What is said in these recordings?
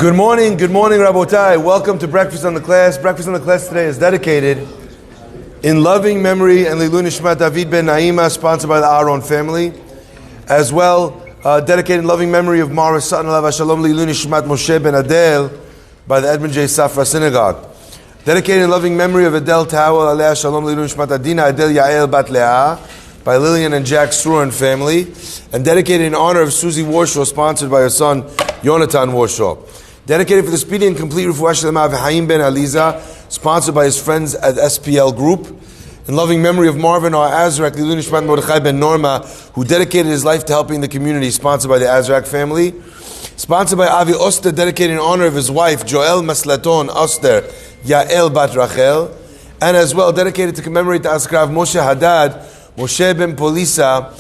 Good morning, Rabotai. Welcome to Breakfast on the Class. Breakfast on the Class today is dedicated in loving memory and Lilu Nishmat David ben Naima, sponsored by the Aaron family, as well dedicated in loving memory of Mara Satan Alav Shalom Lilu Nishmat Moshe ben Adel by the Edmund J. Safra Synagogue. Dedicated in loving memory of Adel Tawel Aleh Shalom Lilu Nishmat Adina Adel Yael Bat Leah by Lillian and Jack Struan family, and dedicated in honor of Susie Warshaw, sponsored by her son Yonatan Warshaw. Dedicated for the speedy and complete Refuah Shlema of Haim ben Aliza, sponsored by his friends at SPL Group. In loving memory of Marvin R. Azrak, Lilu Nishmat Mordechai ben Norma, who dedicated his life to helping the community, sponsored by the Azrak family. Sponsored by Avi Oster, dedicated in honor of his wife, Joel Maslaton Oster, Yael Bat Rachel. And as well dedicated to commemorate the Askar of Moshe Haddad, Moshe ben Polisa,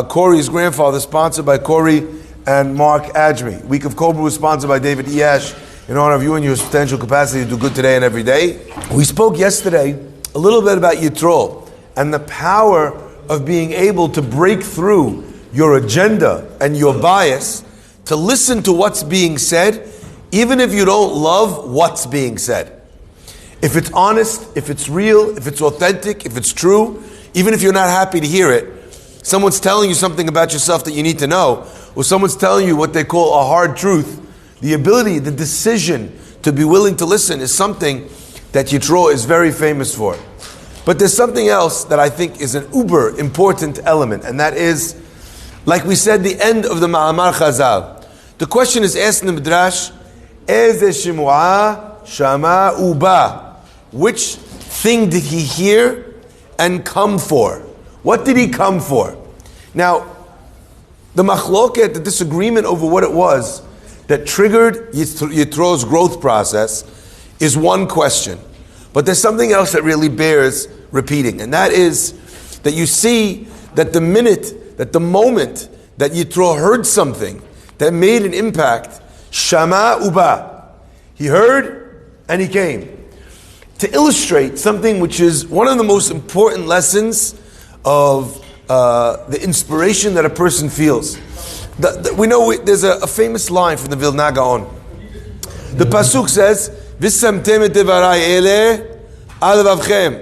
Corey's grandfather, sponsored by Corey and Mark Adjmi. Week of Cobra was sponsored by David Iash in honor of you and your potential capacity to do good today and every day. We spoke yesterday a little bit about Yitro and the power of being able to break through your agenda and your bias to listen to what's being said, even if you don't love what's being said. If it's honest, if it's real, if it's authentic, if it's true, even if you're not happy to hear it, someone's telling you something about yourself that you need to know, or someone's telling you what they call a hard truth, the ability, the decision to be willing to listen is something that Yitro is very famous for. But there's something else that I think is an uber important element, and that is, like we said, the end of the Ma'amar Chazal. The question is asked in the Midrash, Eze Shimua Shama Uba. Which thing did he hear and come for? What did he come for? Now, the machloket, the disagreement over what it was that triggered Yitro's growth process is one question. But there's something else that really bears repeating. And that is that you see that the moment that Yitro heard something that made an impact, Shama Uba. He heard and he came. To illustrate something which is one of the most important lessons of the inspiration that a person feels. We know there's a famous line from the Vilna Gaon. The pasuk says, "V'samtem et devarai ele al levavchem."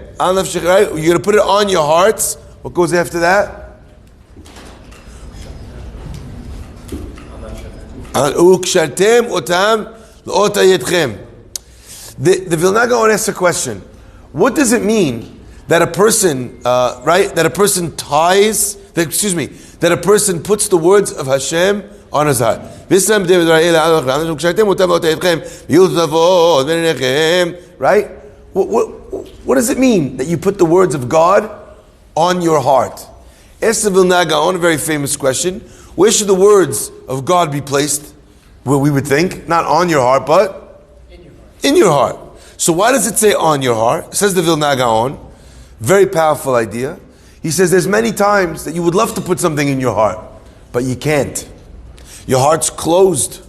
You're going to put it on your hearts. What goes after that? Ukshartem otam l'otayetchem. The Vilna Gaon asks a question. What does it mean that a person, that a person puts the words of Hashem on his heart? Right? What does it mean that you put the words of God on your heart? Ask the Vilna Gaon a very famous question. Where should the words of God be placed? Where we would think, not on your heart, but in your heart. So why does it say on your heart? Says the Vilna Gaon. Very powerful idea. He says there's many times that you would love to put something in your heart, but you can't. Your heart's closed.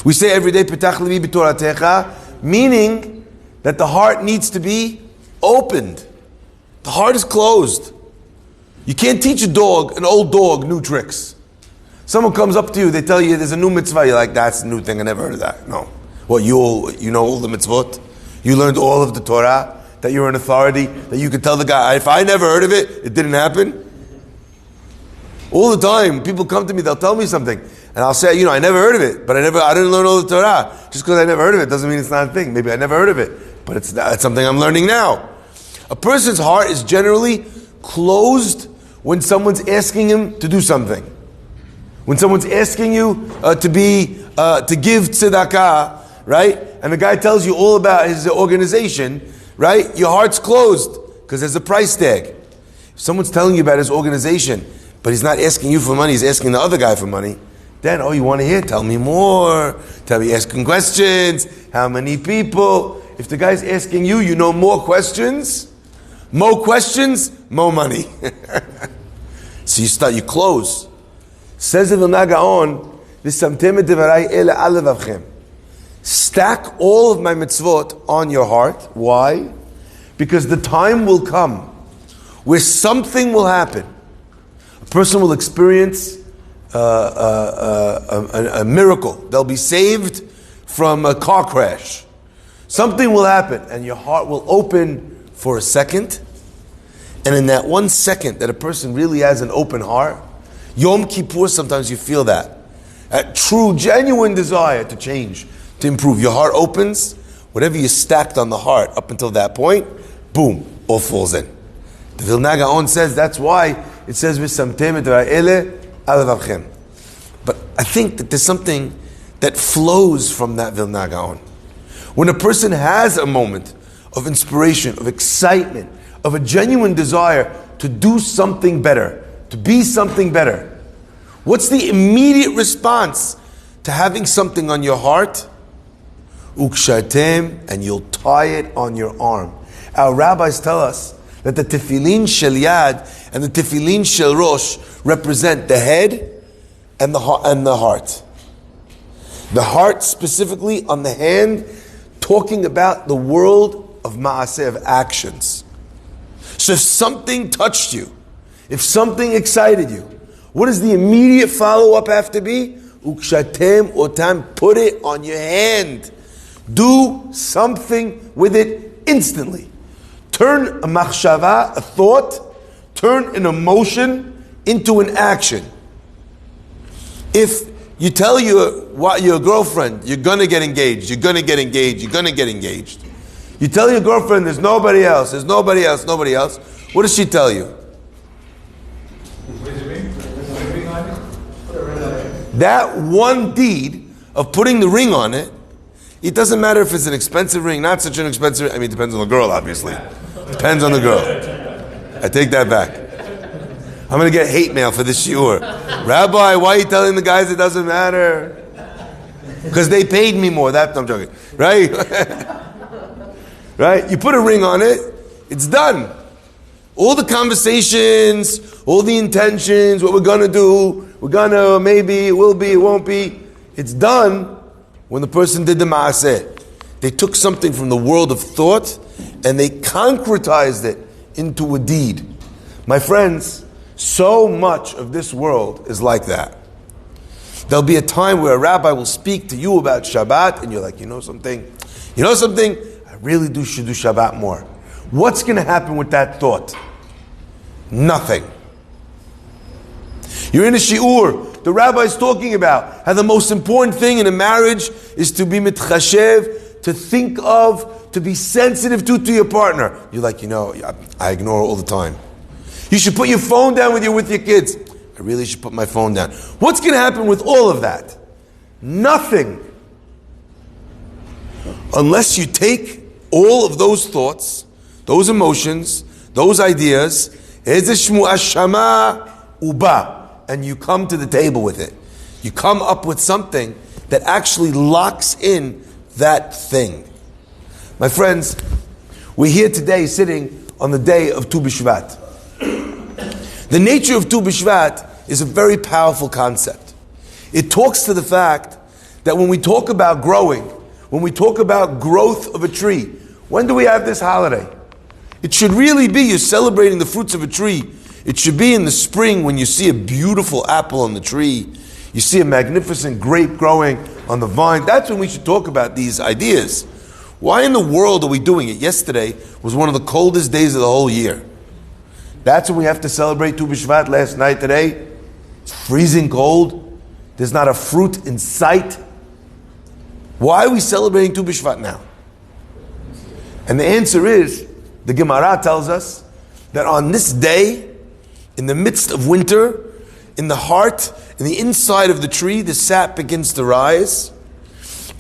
We say every day, Petach libi b'toratecha, meaning that the heart needs to be opened. The heart is closed. You can't teach an old dog, new tricks. Someone comes up to you, they tell you there's a new mitzvah, you're like, that's a new thing, I never heard of that. No. Well, you know all the mitzvot? You learned all of the Torah? That you're an authority? That you could tell the guy, if I never heard of it, it didn't happen? All the time, people come to me, they'll tell me something. And I'll say, I never heard of it, but I didn't learn all the Torah. Just because I never heard of it doesn't mean it's not a thing. Maybe I never heard of it, but it's something I'm learning now. A person's heart is generally closed when someone's asking him to do something. When someone's asking you to give tzedakah, right? And the guy tells you all about his organization, right? Your heart's closed because there's a price tag. If someone's telling you about his organization, but he's not asking you for money, he's asking the other guy for money, then, you want to hear? Tell me more. Tell me, asking questions. How many people? If the guy's asking you, you know more questions, more money. So you close. Says the Vilna Gaon, "V'samtem et devarai ele al levavchem." Stack all of my mitzvot on your heart. Why? Because the time will come where something will happen. A person will experience a miracle. They'll be saved from a car crash. Something will happen, and your heart will open for a second. And in that 1 second that a person really has an open heart, Yom Kippur, sometimes you feel that. That true, genuine desire to change, to improve. Your heart opens, whatever you stacked on the heart up until that point, boom, all falls in. The Vilna Gaon says that's why it says, V'samtem et ra'ele al lavchem. But I think that there's something that flows from that Vilna Gaon. When a person has a moment of inspiration, of excitement, of a genuine desire to do something better, to be something better, what's the immediate response to having something on your heart? Ukshatem, and you'll tie it on your arm. Our rabbis tell us that the tefillin shel yad and the tefillin shel rosh represent the head and the heart. The heart specifically on the hand, talking about the world of ma'aseh, of actions. So if something touched you, if something excited you, what does the immediate follow-up have to be? Ukshatem otam, put it on your hand. Do something with it instantly. Turn a machshava, a thought, turn an emotion into an action. If you tell your girlfriend, you're going to get engaged, you're going to get engaged, you're going to get engaged. You tell your girlfriend, there's nobody else, nobody else. What does she tell you? That one deed of putting the ring on it, it doesn't matter if it's an expensive ring, not such an expensive ring. I mean, it depends on the girl, obviously. Depends on the girl. I take that back. I'm going to get hate mail for this shiur. Rabbi, why are you telling the guys it doesn't matter? Because they paid me more. I'm joking. Right? Right? You put a ring on it, it's done. All the conversations, all the intentions, what we're going to do, maybe, it will be, it won't be. It's done when the person did the ma'aseh. They took something from the world of thought and they concretized it into a deed. My friends, so much of this world is like that. There'll be a time where a rabbi will speak to you about Shabbat and you're like, you know something? I really should do Shabbat more. What's going to happen with that thought? Nothing. You're in a shiur. The rabbi is talking about how the most important thing in a marriage is to be mitchashev, to think of, to be sensitive to your partner. You're like, I ignore all the time. You should put your phone down with your kids. I really should put my phone down. What's going to happen with all of that? Nothing. Unless you take all of those thoughts, those emotions, those ideas, and you come to the table with it. You come up with something that actually locks in that thing. My friends, we're here today sitting on the day of Tu Bishvat. The nature of Tu Bishvat is a very powerful concept. It talks to the fact that when we talk about growing, when we talk about growth of a tree, when do we have this holiday? It should really be you're celebrating the fruits of a tree. It should be in the spring when you see a beautiful apple on the tree. You see a magnificent grape growing on the vine. That's when we should talk about these ideas. Why in the world are we doing it? Yesterday was one of the coldest days of the whole year. That's when we have to celebrate Tu B'Shvat. Last night, today, it's freezing cold. There's not a fruit in sight. Why are we celebrating Tu B'Shvat now? And the answer is, the Gemara tells us that on this day, in the midst of winter, in the heart, in the inside of the tree, the sap begins to rise.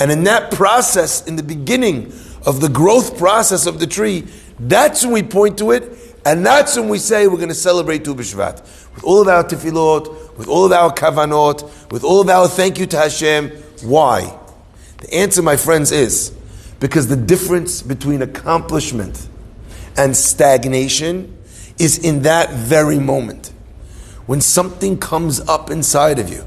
And in that process, in the beginning of the growth process of the tree, that's when we point to it, and that's when we say we're going to celebrate Tu B'Shvat. With all of our tefillot, with all of our kavanot, with all of our thank you to Hashem. Why? The answer, my friends, is because the difference between accomplishment and stagnation is in that very moment. When something comes up inside of you,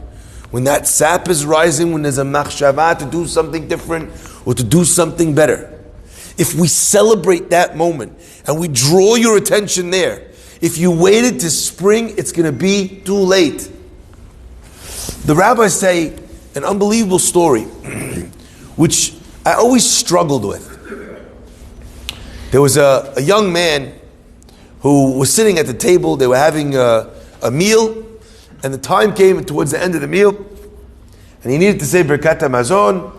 when that sap is rising, when there's a machshava to do something different or to do something better. If we celebrate that moment and we draw your attention there, if you waited to spring, it's going to be too late. The rabbis say an unbelievable story, which I always struggled with. There was a young man who was sitting at the table. They were having a meal, and the time came towards the end of the meal, and he needed to say Birkat HaMazon,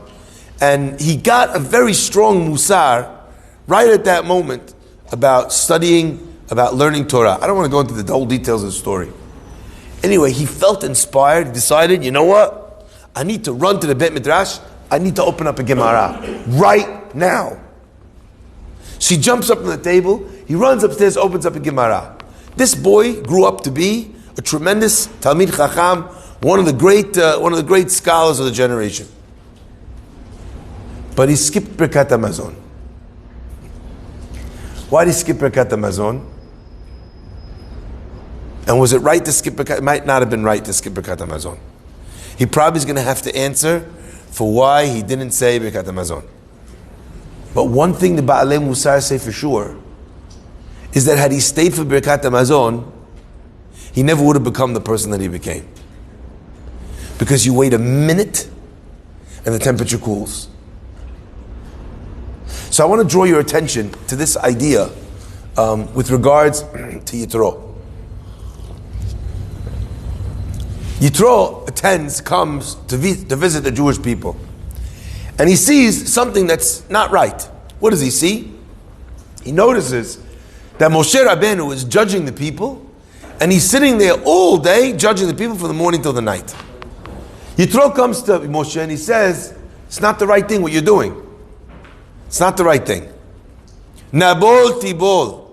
and he got a very strong musar right at that moment about studying, about learning Torah. I don't want to go into the whole details of the story. Anyway, he felt inspired, decided, you know what? I need to run to the Beit Midrash. I need to open up a Gemara right now. So he jumps up on the table, he runs upstairs, opens up a Gemara. This boy grew up to be a tremendous Talmid Chacham, one of the great scholars of the generation. But he skipped Birkat HaMazon. Why did he skip Birkat HaMazon? And was it right to skip Birkat? It might not have been right to skip Birkat HaMazon. He probably is going to have to answer for why he didn't say Birkat HaMazon. But one thing the Ba'alei Musar say for sure is that had he stayed for Birkat HaMazon, he never would have become the person that he became. Because you wait a minute and the temperature cools. So I want to draw your attention to this idea with regards to Yitro. Yitro comes to visit the Jewish people. And he sees something that's not right. What does he see? He notices that Moshe Rabbeinu is judging the people, and he's sitting there all day judging the people from the morning till the night. Yitro comes to Moshe and he says, it's not the right thing what you're doing. It's not the right thing. Nabol tibol.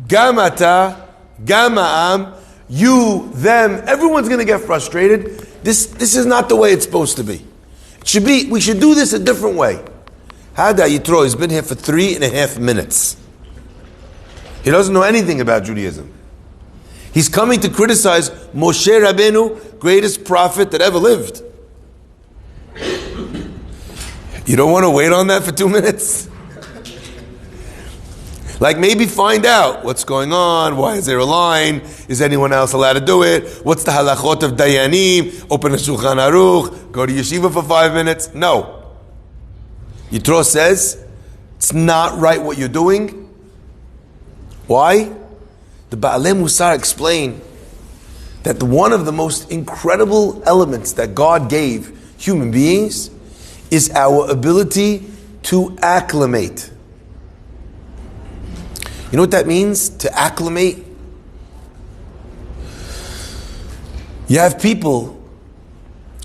Gamata, gamaam, you, them, everyone's going to get frustrated. This is not the way it's supposed to be. We should do this a different way. Hada Yitro has been here for 3.5 minutes. He doesn't know anything about Judaism. He's coming to criticize Moshe Rabbeinu, greatest prophet that ever lived. You don't want to wait on that for 2 minutes? Like maybe find out what's going on, why is there a line, is anyone else allowed to do it, what's the halachot of Dayanim, open a Shulchan Aruch, go to yeshiva for 5 minutes. No. Yitro says, it's not right what you're doing. Why? The Ba'alei Musar explain that one of the most incredible elements that God gave human beings is our ability to acclimate. You know what that means? To acclimate? You have people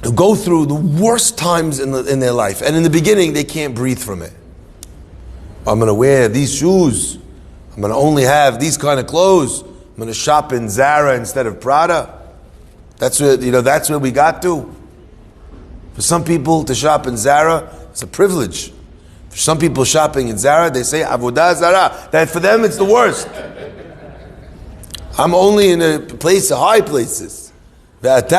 who go through the worst times in their life, and in the beginning they can't breathe from it. I'm going to wear these shoes. I'm going to only have these kind of clothes. I'm going to shop in Zara instead of Prada. That's where we got to. For some people to shop in Zara, it's a privilege. For some people shopping in Zara, they say Avodah Zara. That for them it's the worst. I'm only in a place of high places. If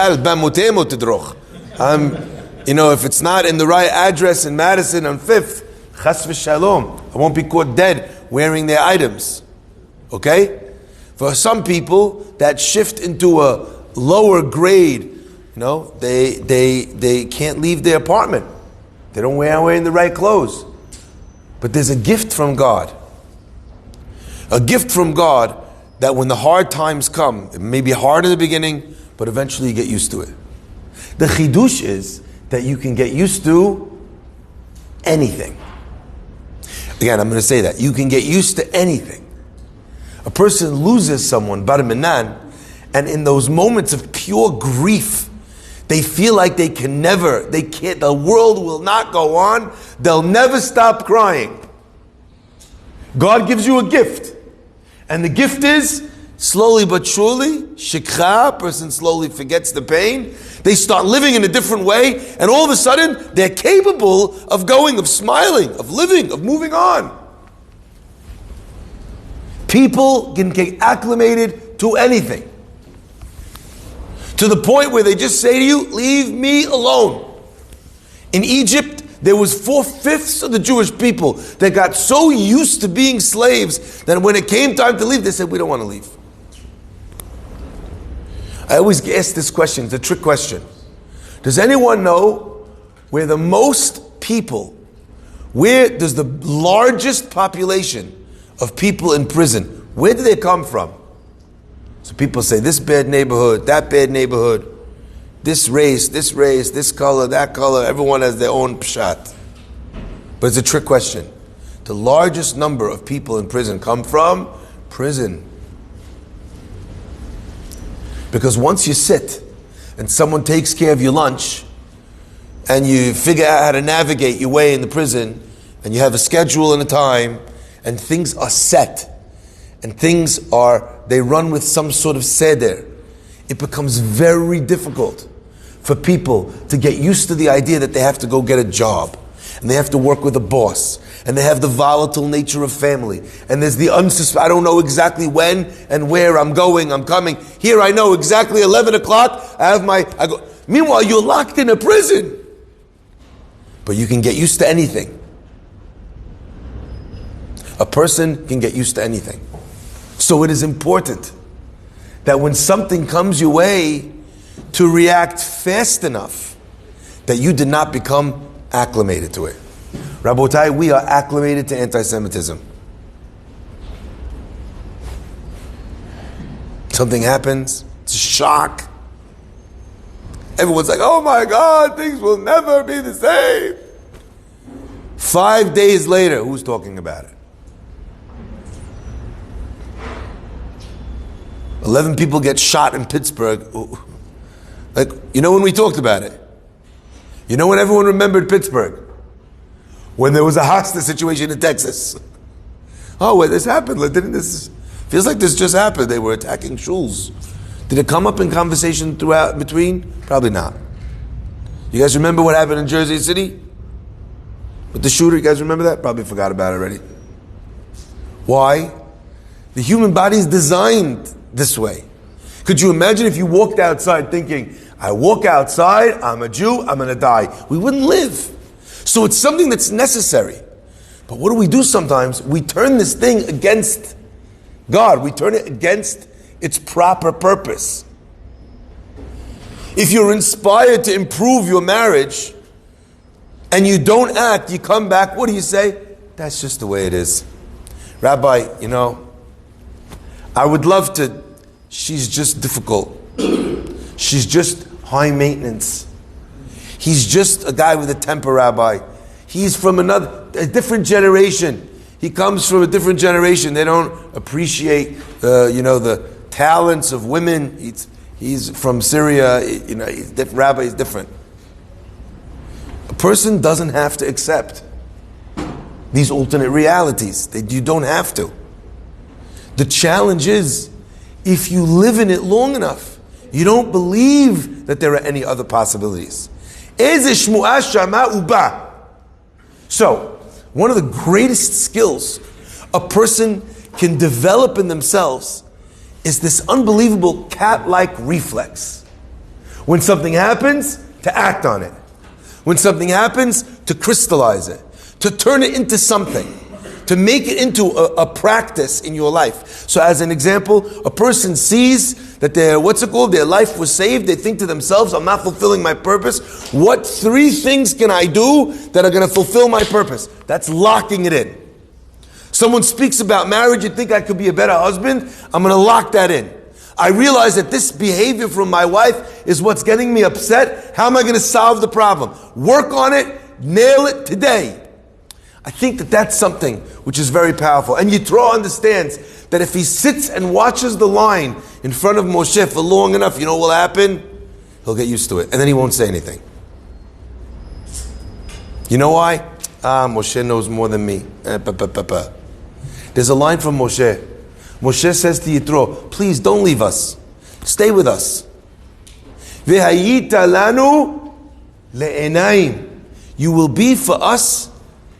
it's not in the right address in Madison on 5th, Chas v'shalom, I won't be caught dead wearing their items. Okay? For some people that shift into a lower grade, they can't leave their apartment. They don't wearing the right clothes. But there's a gift from God. A gift from God that when the hard times come, it may be hard in the beginning, but eventually you get used to it. The chidush is that you can get used to anything. Again, I'm going to say that. You can get used to anything. A person loses someone, bar minan, and in those moments of pure grief, they feel like they can't, the world will not go on, they'll never stop crying. God gives you a gift. And the gift is, slowly but surely, shikha, person slowly forgets the pain, they start living in a different way, and all of a sudden, they're capable of smiling, of living, of moving on. People can get acclimated to anything. To the point where they just say to you, leave me alone. In Egypt, there was 4/5 of the Jewish people that got so used to being slaves that when it came time to leave, they said, we don't want to leave. I always ask this question, it's a trick question. Does anyone know where the most people, where does the largest population of people in prison, where do they come from? So people say this bad neighborhood, that bad neighborhood, this race, this color, that color, everyone has their own pshat. But it's a trick question. The largest number of people in prison come from prison. Because once you sit and someone takes care of your lunch and you figure out how to navigate your way in the prison and you have a schedule and a time and things are set and they run with some sort of seder, it becomes very difficult for people to get used to the idea that they have to go get a job and they have to work with a boss and they have the volatile nature of family and there's the I don't know exactly when and where I'm going, I'm coming. Here I know exactly 11 o'clock, I go. Meanwhile, you're locked in a prison. But you can get used to anything. A person can get used to anything. So it is important that when something comes your way, to react fast enough that you did not become acclimated to it. Rabotai, we are acclimated to anti-Semitism. Something happens, it's a shock. Everyone's like, oh my God, things will never be the same. 5 days later, who's talking about it? 11 people get shot in Pittsburgh. Like, you know when we talked about it? You know when everyone remembered Pittsburgh? When there was a hostage situation in Texas. Oh, wait, this happened. Didn't this? Feels like this just happened. They were attacking shuls. Did it come up in conversation throughout, between? Probably not. You guys remember what happened in Jersey City? With the shooter, you guys remember that? Probably forgot about it already. Why? The human body is designed this way. Could you imagine if you walked outside thinking, I walk outside, I'm a Jew, I'm going to die. We wouldn't live. So it's something that's necessary. But what do we do sometimes? We turn this thing against God. We turn it against its proper purpose. If you're inspired to improve your marriage and you don't act, you come back, what do you say? That's just the way it is. Rabbi, I would love to, she's just difficult. She's just high maintenance. He's just a guy with a temper, Rabbi. He's from a different generation. He comes from a different generation. They don't appreciate the talents of women. He's from Syria. He's different. Rabbi is different. A person doesn't have to accept these alternate realities. You don't have to. The challenge is, if you live in it long enough, you don't believe that there are any other possibilities. So, one of the greatest skills a person can develop in themselves is this unbelievable cat-like reflex. When something happens, to act on it. When something happens, to crystallize it. To turn it into something. To make it into a practice in your life. So as an example, a person sees that their life was saved. They think to themselves, I'm not fulfilling my purpose. What 3 things can I do that are going to fulfill my purpose? That's locking it in. Someone speaks about marriage, you think I could be a better husband? I'm going to lock that in. I realize that this behavior from my wife is what's getting me upset. How am I going to solve the problem? Work on it, nail it today. I think that that's something which is very powerful. And Yitro understands that if he sits and watches the line in front of Moshe for long enough, you know what will happen? He'll get used to it. And then he won't say anything. You know why? Moshe knows more than me. There's a line from Moshe. Moshe says to Yitro, please don't leave us. Stay with us. V'hayita lanu le'enayim. You will be for us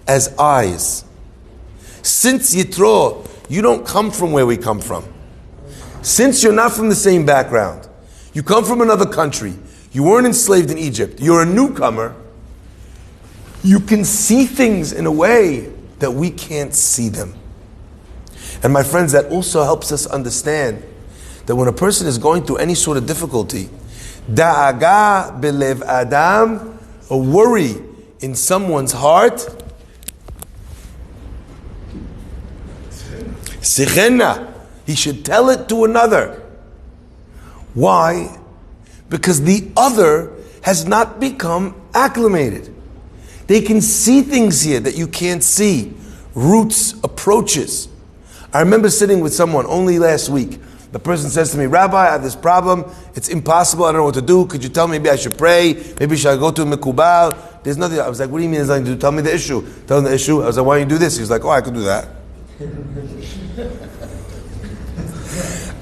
as eyes. Since Yitro, you don't come from where we come from. Since you're not from the same background, you come from another country, you weren't enslaved in Egypt, you're a newcomer, you can see things in a way that we can't see them. And my friends, that also helps us understand that when a person is going through any sort of difficulty, Da'aga belev adam, a worry in someone's heart. Sichena, he should tell it to another. Why? Because the other has not become acclimated. They can see things here that you can't see. Roots, approaches. I remember sitting with someone only last week. The person says to me, Rabbi, I have this problem. It's impossible. I don't know what to do. Could you tell me maybe I should pray? Maybe should I go to a mikubal? There's nothing. I was like, what do you mean there's nothing to do? Tell me the issue. Tell him the issue. I was like, why don't you do this? He was like, oh, I could do that.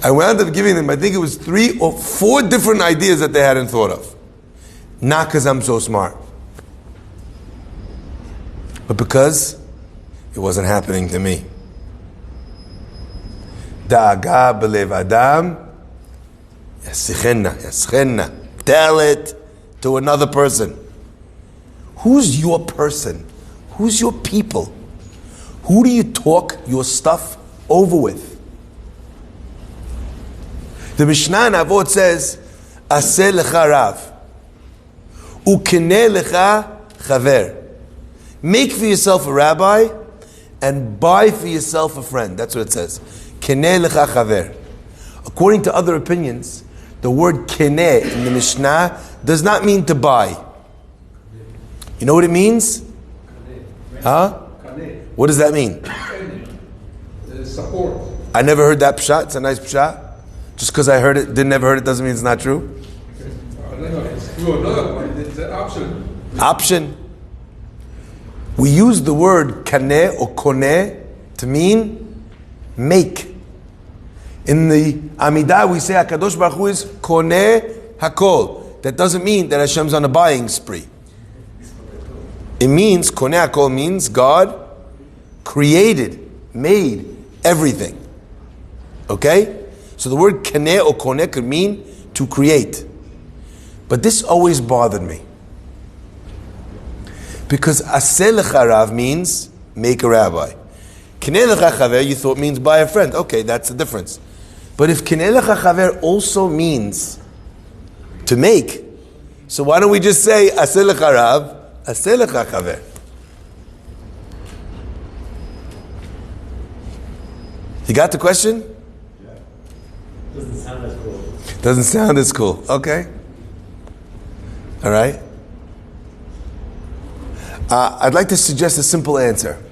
I wound up giving them, I think it was 3 or 4 different ideas that they hadn't thought of. Not because I'm so smart, but because it wasn't happening to me. Da'aga belev adam, yaschenna. Tell it to another person. Who's your person? Who's your people? Who do you talk your stuff over with? The Mishnah in Avot says, Aseh lecha rav, ukeneh lecha chaver. Make for yourself a rabbi and buy for yourself a friend. That's what it says. Keneh lecha chaver. According to other opinions, the word keneh in the Mishnah does not mean to buy. You know what it means? Huh? What does that mean? Support. I never heard that pshat. It's a nice pshat. Just because I heard it, never heard it, doesn't mean it's not true. It's true or not, it's an option. Option. We use the word kaneh or koneh to mean make. In the Amidah, we say HaKadosh Baruch Hu is koneh hakol. That doesn't mean that Hashem's on a buying spree. It means, koneh hakol means God created, made everything. Okay? So the word kaneh or koneh could mean to create. But this always bothered me. Because aseh lecha rav means make a rabbi. Keneh lecha chaver you thought means buy a friend. Okay, that's the difference. But if keneh lecha chaver also means to make, so why don't we just say aseh lecha rav, aseh lecha chaver? You got the question? Doesn't sound as cool. Doesn't sound as cool. Okay. All right. I'd like to suggest a simple answer.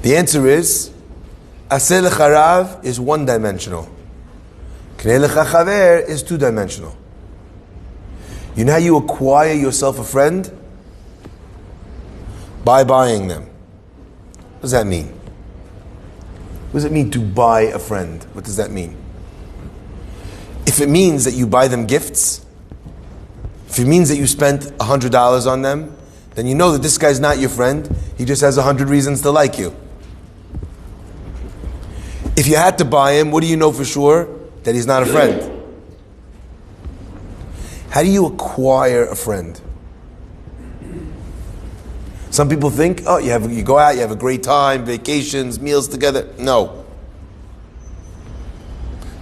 The answer is, Aseh lecha rav is one-dimensional. Keneh lecha chaver is two-dimensional. You know how you acquire yourself a friend? By buying them. What does that mean? What does it mean to buy a friend? What does that mean? If it means that you buy them gifts, if it means that you spent $100 on them, then you know that this guy's not your friend. He just has 100 reasons to like you. If you had to buy him, what do you know for sure? That he's not a friend. How do you acquire a friend? Some people think, oh, you go out, you have a great time, vacations, meals together. No.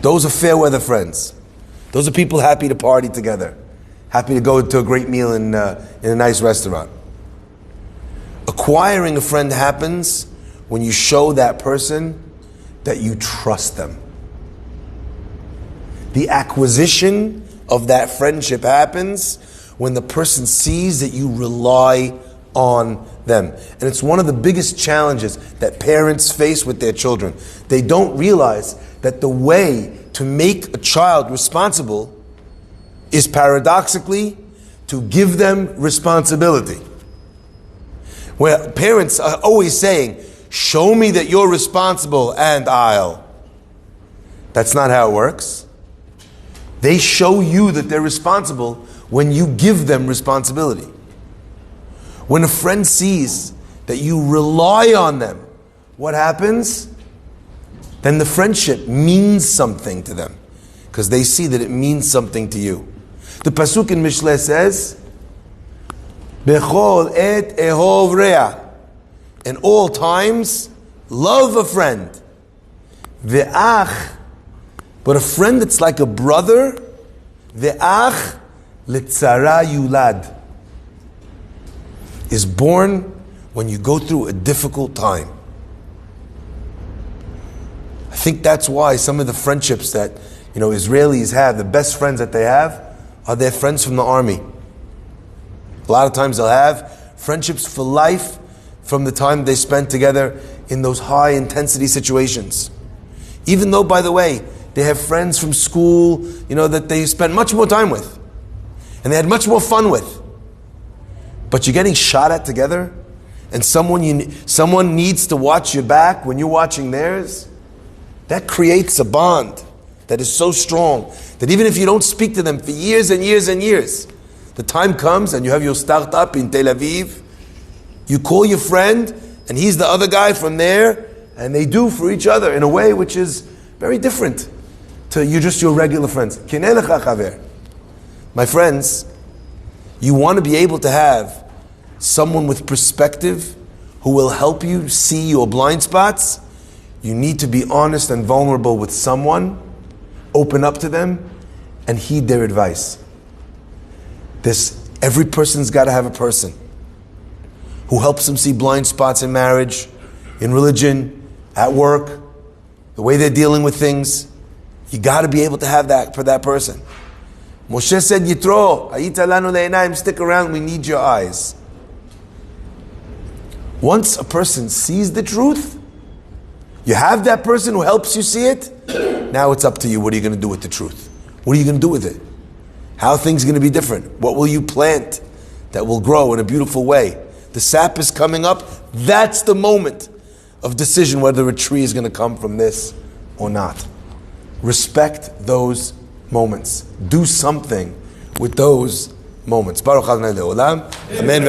Those are fair weather friends. Those are people happy to party together. Happy to go to a great meal in a nice restaurant. Acquiring a friend happens when you show that person that you trust them. The acquisition of that friendship happens when the person sees that you rely on them. And it's one of the biggest challenges that parents face with their children. They don't realize that the way to make a child responsible is paradoxically to give them responsibility. Where parents are always saying, show me that you're responsible and I'll. That's not how it works. They show you that they're responsible when you give them responsibility. When a friend sees that you rely on them, what happens? Then the friendship means something to them because they see that it means something to you. The pasuk in Mishleh says, "Bechol et ehov rea." In all times, love a friend. Ve'ach, but a friend that's like a brother, Ve'ach letzara yulad is born when you go through a difficult time. I think that's why some of the friendships that Israelis have, the best friends that they have, are their friends from the army. A lot of times they'll have friendships for life from the time they spent together in those high intensity situations. Even though, by the way, they have friends from school, that they spent much more time with. And they had much more fun with. But you're getting shot at together, and someone needs to watch your back when you're watching theirs. That creates a bond that is so strong that even if you don't speak to them for years and years and years, the time comes and you have your startup in Tel Aviv, you call your friend and he's the other guy from there, and they do for each other in a way which is very different to your regular friends. My friends, you want to be able to have someone with perspective who will help you see your blind spots. You need to be honest and vulnerable with someone, open up to them, and heed their advice. Every person's got to have a person who helps them see blind spots in marriage, in religion, at work, the way they're dealing with things. You got to be able to have that for that person. Moshe said, Yitro, hayita lanu le'enayim, stick around, we need your eyes. Once a person sees the truth, you have that person who helps you see it, now it's up to you. What are you going to do with the truth? What are you going to do with it? How are things going to be different? What will you plant that will grow in a beautiful way? The sap is coming up. That's the moment of decision whether a tree is going to come from this or not. Respect those moments. Do something with those moments. Baruch Adonai Le'olam. Amen.